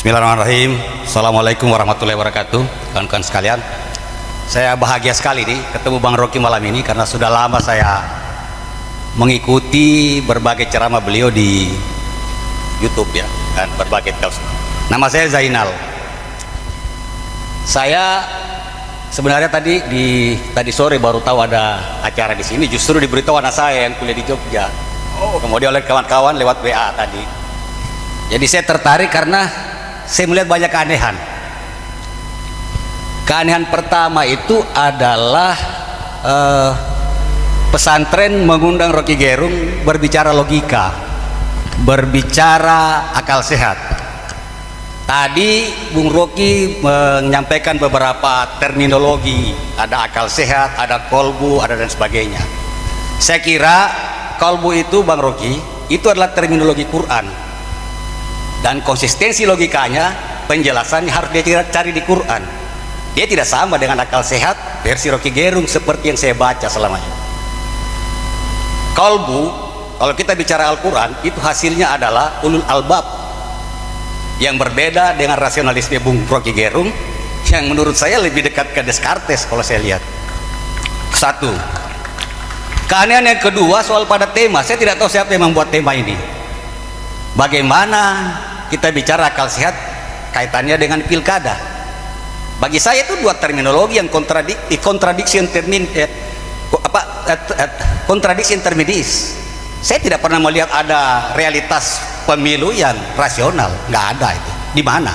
Bismillahirrahmanirrahim. Assalamualaikum warahmatullahi wabarakatuh. Kawan-kawan sekalian, saya bahagia sekali nih ketemu Bang Rocky malam ini karena sudah lama saya mengikuti berbagai ceramah beliau di YouTube ya, dan berbagai talk. Nama saya Zainal. Saya sebenarnya tadi sore baru tahu ada acara di sini, justru diberitahu anak saya yang kuliah di Jogja. Kemudian oleh kawan-kawan lewat WA tadi. Jadi saya tertarik karena saya melihat banyak keanehan. Keanehan pertama itu adalah pesantren mengundang Rocky Gerung berbicara logika, berbicara akal sehat. Tadi Bung Rocky menyampaikan beberapa terminologi, ada akal sehat, ada kolbu, ada dan sebagainya. Saya kira kolbu itu, Bang Rocky, itu adalah terminologi Quran, dan konsistensi logikanya, penjelasannya harus dia cari di Quran. Dia tidak sama dengan akal sehat versi Rocky Gerung seperti yang saya baca selama ini. Kolbu, kalau kita bicara Al-Quran, itu hasilnya adalah ulul albab, yang berbeda dengan rasionalisme Bung Rocky Gerung yang menurut saya lebih dekat ke Descartes kalau saya lihat. Satu. Keanehan yang kedua soal pada tema. Saya tidak tahu siapa yang membuat tema ini. Bagaimana kita bicara akal sehat kaitannya dengan pilkada? Bagi saya itu dua terminologi yang kontradiktif, kontradiksi intermedis. Saya tidak pernah melihat ada realitas pemilu yang rasional, nggak ada itu. Di mana?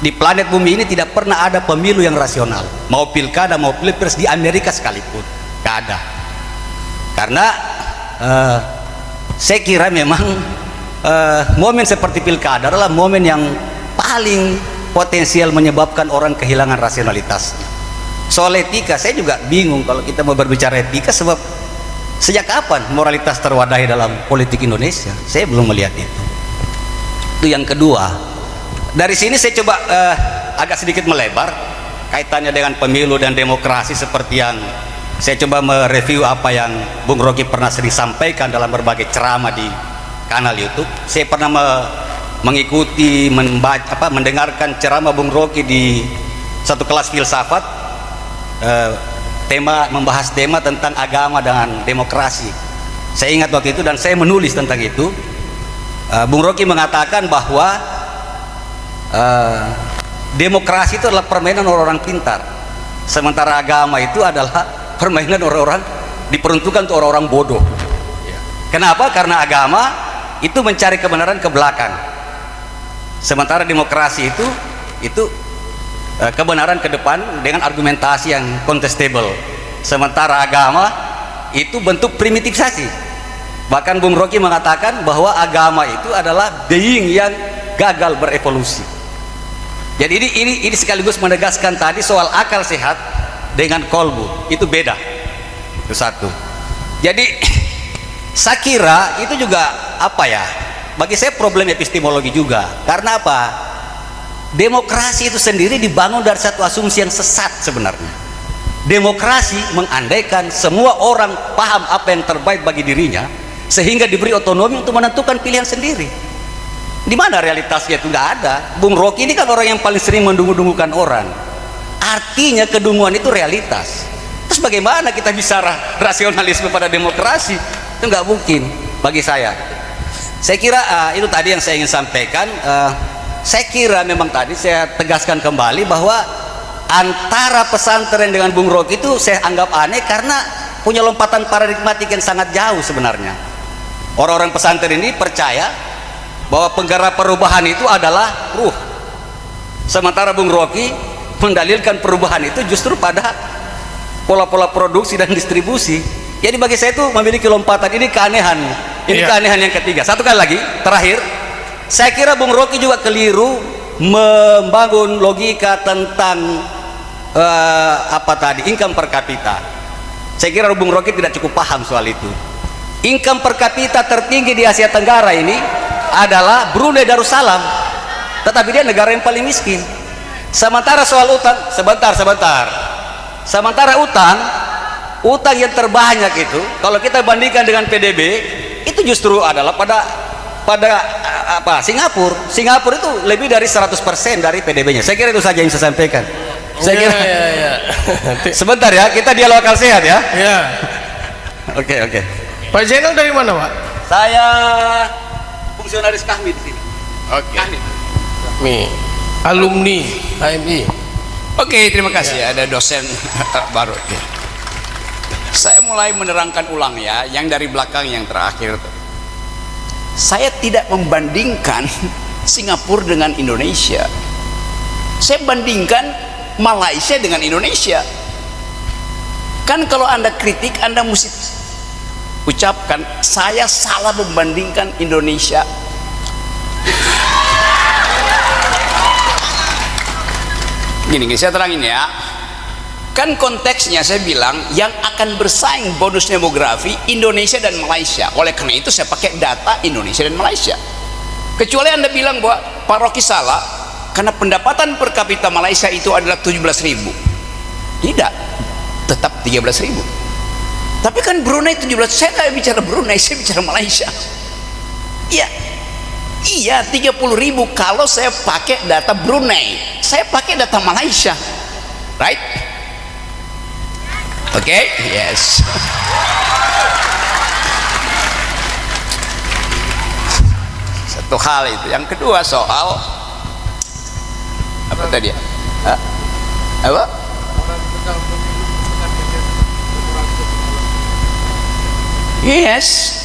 Di planet bumi ini tidak pernah ada pemilu yang rasional, mau pilkada mau pilpres, di Amerika sekalipun nggak ada. Karena saya kira memang momen seperti pilkada adalah momen yang paling potensial menyebabkan orang kehilangan rasionalitas. Soal etika saya juga bingung kalau kita mau berbicara etika, sebab sejak kapan moralitas terwadahi dalam politik Indonesia? Saya belum melihat itu. Itu yang kedua. Dari sini saya coba agak sedikit melebar kaitannya dengan pemilu dan demokrasi, seperti yang saya coba mereview apa yang Bung Rocky pernah sering sampaikan dalam berbagai ceramah di kanal YouTube. Saya pernah mengikuti, mendengarkan ceramah Bung Rocky di satu kelas filsafat, membahas tema tentang agama dan demokrasi. Saya ingat waktu itu dan saya menulis tentang itu. Bung Rocky mengatakan bahwa demokrasi itu adalah permainan orang-orang pintar, sementara agama itu adalah permainan orang-orang, diperuntukkan untuk orang-orang bodoh. Kenapa? Karena agama itu mencari kebenaran ke belakang, sementara demokrasi itu kebenaran ke depan dengan argumentasi yang contestable. Sementara agama itu bentuk primitifisasi. Bahkan Bung Rocky mengatakan bahwa agama itu adalah being yang gagal berevolusi. Jadi ini sekaligus menegaskan tadi soal akal sehat dengan kolbu itu beda. Itu satu. Jadi saya kira itu juga bagi saya problem epistemologi juga. Karena apa? Demokrasi itu sendiri dibangun dari satu asumsi yang sesat sebenarnya. Demokrasi mengandaikan semua orang paham apa yang terbaik bagi dirinya, sehingga diberi otonomi untuk menentukan pilihan sendiri. Di mana realitasnya? Itu nggak ada. Bung Rocky ini kan orang yang paling sering mendungu-dungukan orang. Artinya kedunguan itu realitas. Terus bagaimana kita bisa rasionalisme pada demokrasi? Itu nggak mungkin bagi saya. Saya kira itu tadi yang saya ingin sampaikan. Saya kira memang tadi saya tegaskan kembali bahwa antara pesantren dengan Bung Rocky itu saya anggap aneh karena punya lompatan paradigmatik yang sangat jauh sebenarnya. Orang-orang pesantren ini percaya bahwa penggerak perubahan itu adalah ruh, sementara Bung Rocky mendalilkan perubahan itu justru pada pola-pola produksi dan distribusi. Jadi bagi saya itu memiliki lompatan, ini keanehan. Ini keanehan yang ketiga. Satu kali lagi terakhir, saya kira Bung Rocky juga keliru membangun logika tentang income per kapita. Saya kira Bung Rocky tidak cukup paham soal itu. Income per kapita tertinggi di Asia Tenggara ini adalah Brunei Darussalam, tetapi dia negara yang paling miskin. Sementara soal utang, sementara utang yang terbanyak itu kalau kita bandingkan dengan PDB itu justru adalah pada apa Singapura itu lebih dari 100% dari PDB-nya. Saya kira itu saja yang saya sampaikan. Saya kira ya. sebentar ya, kita dialog akal sehat ya. Ya. Oke. Pak Zainal dari mana, Pak? Saya fungsionaris KAHMI di sini. Oke. Alumni HMI. Oke, terima kasih. Ada dosen baru. Saya mulai menerangkan ulang ya, yang dari belakang yang terakhir. Saya tidak membandingkan Singapura dengan Indonesia. Saya bandingkan Malaysia dengan Indonesia. Kan kalau Anda kritik, Anda mesti ucapkan saya salah membandingkan Indonesia. Gini, saya terangin ya. Kan konteksnya saya bilang yang akan bersaing bonus demografi Indonesia dan Malaysia. Oleh karena itu saya pakai data Indonesia dan Malaysia. Kecuali Anda bilang bahwa Pak Rocky salah karena pendapatan per kapita Malaysia itu adalah 17.000. Tidak, tetap 13.000. Tapi kan Brunei 17. Saya nggak bicara Brunei, saya bicara Malaysia. Iya 30.000 kalau saya pakai data Brunei. Saya pakai data Malaysia, right? Oke, yes. Satu hal itu. Yang kedua soal apa tadi? Apa? Yes.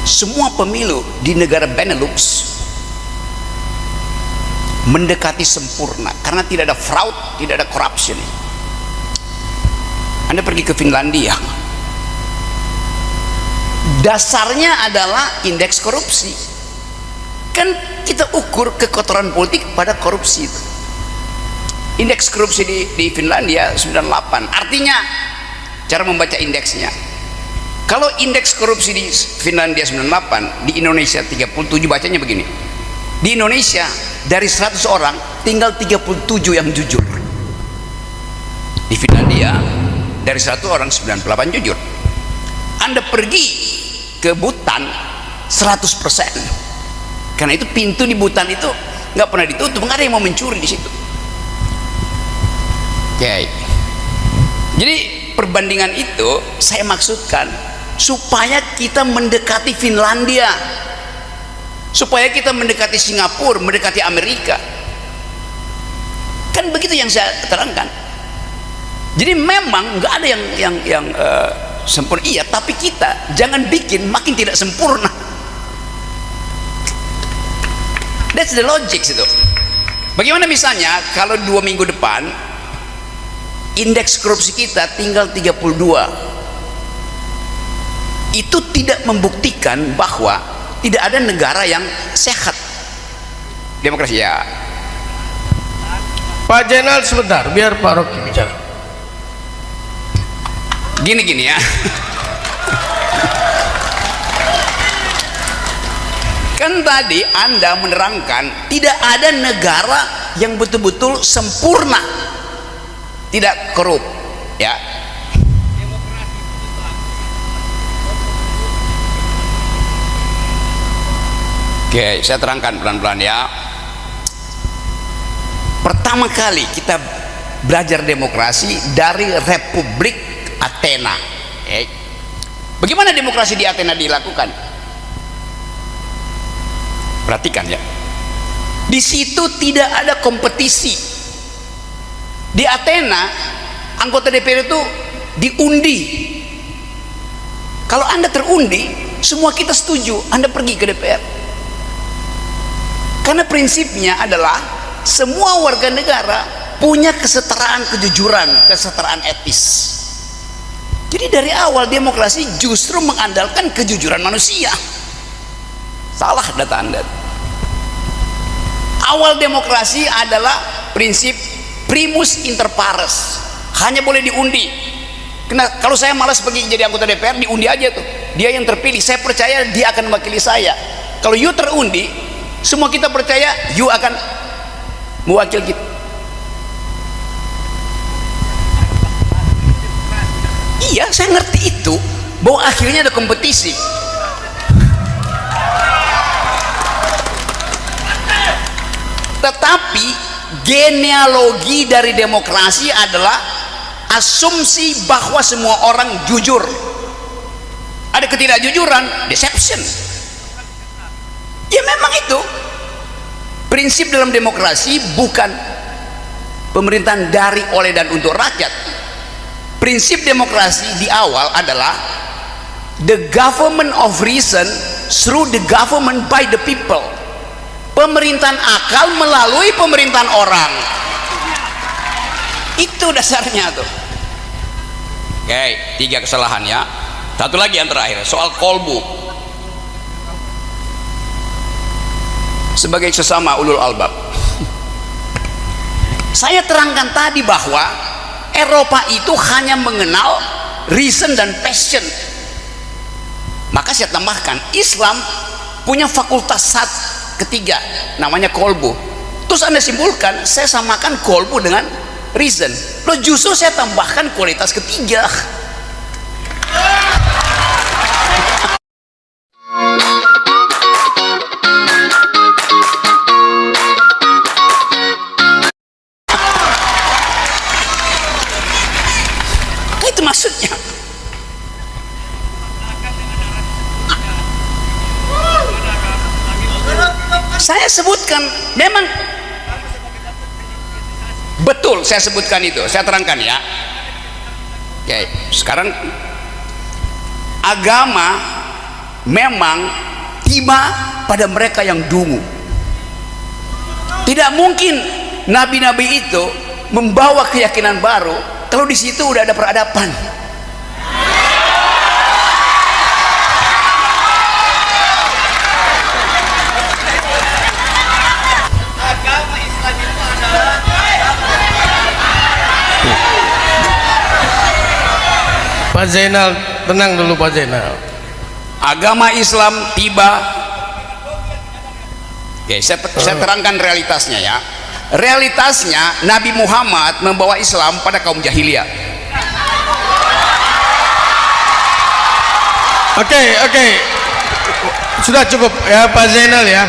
Semua pemilu di negara Benelux mendekati sempurna karena tidak ada fraud, tidak ada corruption. Anda pergi ke Finlandia, dasarnya adalah indeks korupsi. Kan kita ukur kekotoran politik pada korupsi itu. Indeks korupsi di Finlandia 98. Artinya cara membaca indeksnya, kalau indeks korupsi di Finlandia 98, di Indonesia 37, bacanya begini. Di Indonesia dari 100 orang tinggal 37 yang jujur. Di Finlandia dari 100 orang 98 jujur. Anda pergi ke Butan 100%. Karena itu pintu di Butan itu nggak pernah ditutup, nggak ada yang mau mencuri di situ. Oke. Jadi perbandingan itu saya maksudkan supaya kita mendekati Finlandia, supaya kita mendekati Singapura, mendekati Amerika. Kan begitu yang saya terangkan. Jadi memang nggak ada yang sempurna, iya, tapi kita jangan bikin makin tidak sempurna. That's the logic itu. Bagaimana misalnya kalau 2 minggu depan indeks korupsi kita tinggal 32, itu tidak membuktikan bahwa tidak ada negara yang sehat demokrasi ya. Pak Zainal sebentar, biar Pak Rocky bicara. Gini ya. Kan tadi Anda menerangkan tidak ada negara yang betul-betul sempurna, tidak korup, ya. Oke, saya terangkan pelan-pelan ya. Pertama kali kita belajar demokrasi dari Republik Athena. Bagaimana demokrasi di Athena dilakukan? Perhatikan ya. Di situ tidak ada kompetisi. Di Athena anggota DPR itu diundi. Kalau Anda terundi, semua kita setuju, Anda pergi ke DPR. Karena prinsipnya adalah semua warga negara punya kesetaraan kejujuran, kesetaraan etis. Jadi dari awal demokrasi justru mengandalkan kejujuran manusia. Salah data Anda. Awal demokrasi adalah prinsip primus inter pares, hanya boleh diundi. Kalau saya malas pergi jadi anggota DPR, diundi aja tuh, dia yang terpilih, saya percaya dia akan mewakili saya. Kalau you terundi, semua kita percaya you akan mewakili kita. Iya, saya ngerti itu, bahwa akhirnya ada kompetisi. Tetapi genealogi dari demokrasi adalah asumsi bahwa semua orang jujur. Ada ketidakjujuran, deception. Ya memang itu prinsip dalam demokrasi, bukan pemerintahan dari, oleh, dan untuk rakyat. Prinsip demokrasi di awal adalah the government of reason through the government by the people. Pemerintahan akal melalui pemerintahan orang. Itu dasarnya tuh. Oke, 3 kesalahan ya. Satu lagi yang terakhir, soal kolbu. Sebagai sesama ulul albab, saya terangkan tadi bahwa Eropa itu hanya mengenal reason dan passion. Maka saya tambahkan, Islam punya fakultas ketiga, namanya kolbu. Terus Anda simpulkan, saya samakan kolbu dengan reason. Loh, justru saya tambahkan kualitas ketiga. Itu maksudnya. Saya sebutkan, memang betul saya sebutkan itu, saya terangkan ya. Oke, sekarang agama memang tiba pada mereka yang dungu. Tidak mungkin nabi-nabi itu membawa keyakinan baru kalau di situ udah ada peradaban. Pak Zainal, tenang dulu Pak Zainal. Agama Islam tiba. Oke, saya terangkan realitasnya ya. Realitasnya Nabi Muhammad membawa Islam pada kaum jahiliyah. Oke. Sudah cukup ya Pak Zainal ya.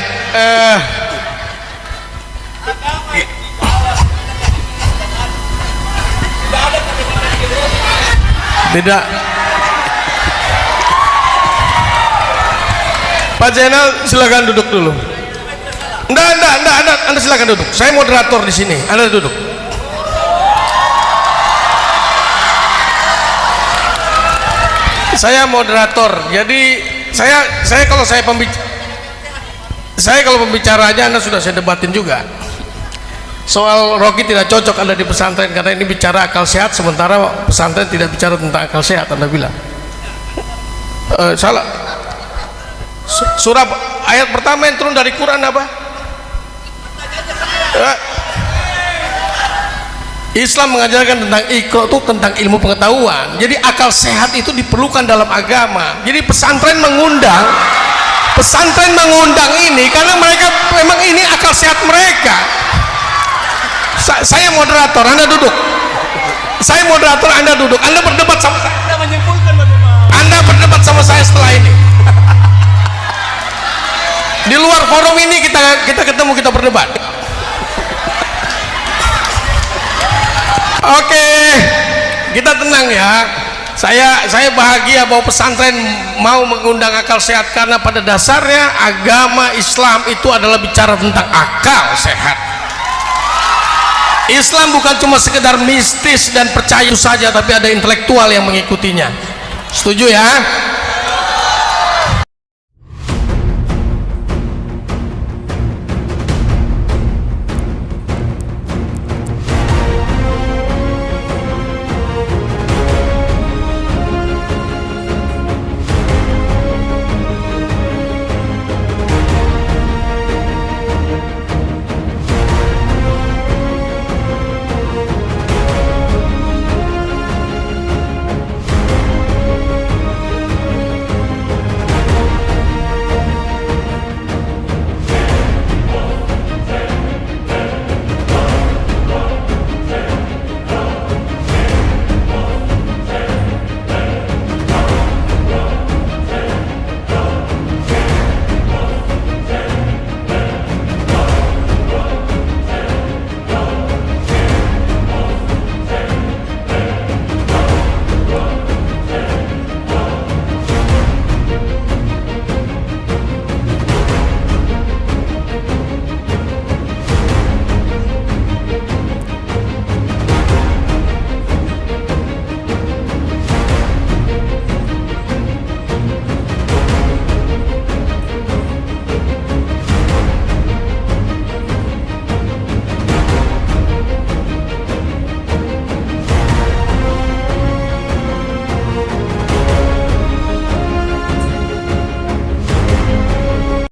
Tidak. Pak Zainal silakan duduk dulu. Enggak, Anda silakan duduk. Saya moderator di sini. Anda duduk. Saya moderator. Jadi saya kalau pembicara aja Anda sudah saya debatin juga. Soal Rocky tidak cocok Anda di pesantren karena ini bicara akal sehat, sementara pesantren tidak bicara tentang akal sehat. Anda bilang salah. Surah ayat pertama yang turun dari Quran apa? Islam mengajarkan tentang Iqra, itu tentang ilmu pengetahuan. Jadi akal sehat itu diperlukan dalam agama. Jadi pesantren mengundang ini karena mereka memang ini akal sehat mereka. Saya moderator, Anda duduk. Saya moderator, Anda duduk. Anda berdebat sama saya. Anda menyimpulkan bagaimana? Anda berdebat sama saya setelah ini. Di luar forum ini kita ketemu, kita berdebat. Oke, kita tenang ya. Saya bahagia bahwa pesantren mau mengundang akal sehat karena pada dasarnya agama Islam itu adalah bicara tentang akal sehat. Islam bukan cuma sekedar mistis dan percaya saja, tapi ada intelektual yang mengikutinya. Setuju ya?